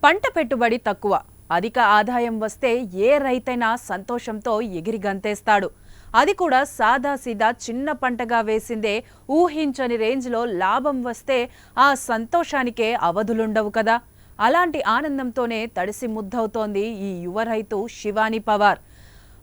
పంట పెట్టుబడి తక్కువ, అధిక ఆదాయం వస్తే ఏ రైతైనా సంతోషంతో ఎగిరి గంతేస్తాడు. అది కూడా సాదాసీదా చిన్న పంటగా వేసిందే ఊహించని రేంజ్లో లాభం వస్తే ఆ సంతోషానికే అవధులుండవు కదా. అలాంటి ఆనందంతోనే తడిసి ముద్దవుతోంది ఈ యువ రైతు శివాని పవార్.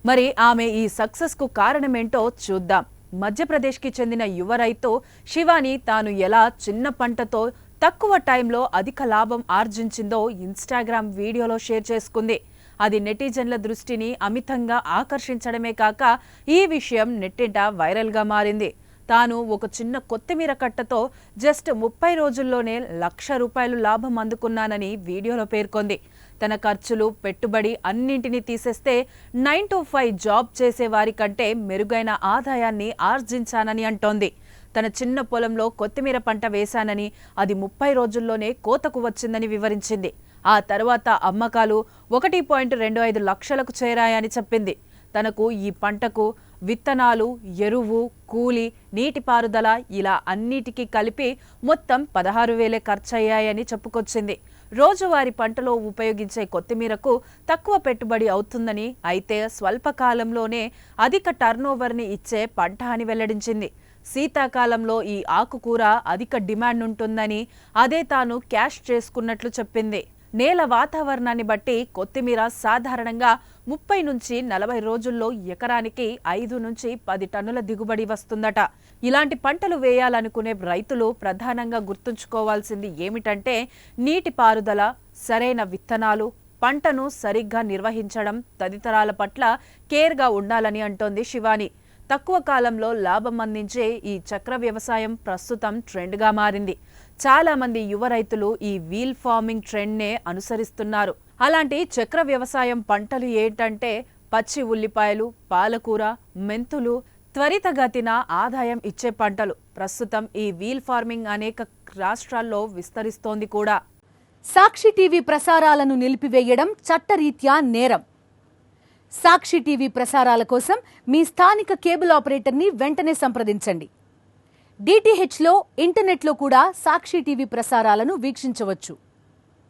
మరి ఆమె ఈ సక్సెస్కు కారణమేంటో చూద్దాం. మధ్యప్రదేశ్కి చెందిన యువ రైతు శివాని తాను ఎలా చిన్న పంటతో తక్కువ టైంలో అధిక లాభం ఆర్జించిందో ఇన్స్టాగ్రామ్ వీడియోలో షేర్ చేసుకుంది. అది నెటిజన్ల దృష్టిని అమితంగా ఆకర్షించడమే కాక ఈ విషయం నెట్టింట వైరల్గా మారింది. తాను ఒక చిన్న కొత్తిమీర కట్టతో జస్ట్ 30 రోజుల్లోనే ₹1,00,000 లాభం అందుకున్నానని వీడియోలో పేర్కొంది. తన ఖర్చులు, పెట్టుబడి అన్నింటినీ తీసేస్తే 9 to 5 జాబ్ చేసే వారి కంటే మెరుగైన ఆదాయాన్ని ఆర్జించానని అంటోంది. తన చిన్న పొలంలో కొత్తిమీర పంట వేశానని, అది 30 రోజుల్లోనే కోతకు వచ్చిందని వివరించింది. ఆ తర్వాత అమ్మకాలు 1.25 లక్షలకు చేరాయని చెప్పింది. తనకు ఈ పంటకు విత్తనాలు, ఎరువు, కూలి, నీటిపారుదల ఇలా అన్నిటికీ కలిపి మొత్తం 16,000 ఖర్చయ్యాయని చెప్పుకొచ్చింది. రోజువారీ పంటలో ఉపయోగించే కొత్తిమీరకు తక్కువ పెట్టుబడి అవుతుందని, అయితే స్వల్పకాలంలోనే అధిక టర్నోవర్ని ఇచ్చే పంట అని వెల్లడించింది. శీతాకాలంలో ఈ ఆకుకూర అధిక డిమాండ్ ఉంటుందని, అదే తాను క్యాష్ చేసుకున్నట్లు చెప్పింది. నేల వాతావరణాన్ని బట్టి కొత్తిమీర సాధారణంగా 30 నుంచి 40 రోజుల్లో ఎకరానికి 5 నుంచి 10 టన్నుల దిగుబడి వస్తుందట. ఇలాంటి పంటలు వేయాలనుకునే రైతులు ప్రధానంగా గుర్తుంచుకోవాల్సింది ఏమిటంటే నీటిపారుదల, సరైన విత్తనాలు, పంటను సరిగ్గా నిర్వహించడం తదితరాల పట్ల కేర్గా ఉండాలని అంటోంది శివాని. తక్కువ కాలంలో లాభం అందించే ఈ చక్ర వ్యవసాయం ప్రస్తుతం ట్రెండ్గా మారింది. చాలా మంది యువ రైతులు ఈ వీల్ ఫార్మింగ్ ట్రెండ్నే అనుసరిస్తున్నారు. అలాంటి చక్ర వ్యవసాయం పంటలు ఏంటంటే పచ్చి ఉల్లిపాయలు, పాలకూర, మెంతులు, త్వరితగతిన ఆదాయం ఇచ్చే పంటలు. ప్రస్తుతం ఈ వీల్ ఫార్మింగ్ అనేక రాష్ట్రాల్లో విస్తరిస్తోంది కూడా. సాక్షి టీవీ ప్రసారాలను నిలిపివేయడం చట్టరీత్యా నేరం. సాక్షి టీవీ ప్రసారాల కోసం మీ స్థానిక కేబుల్ ఆపరేటర్ని వెంటనే సంప్రదించండి. DTHలో, ఇంటర్నెట్లో కూడా సాక్షి టీవీ ప్రసారాలను వీక్షించవచ్చు.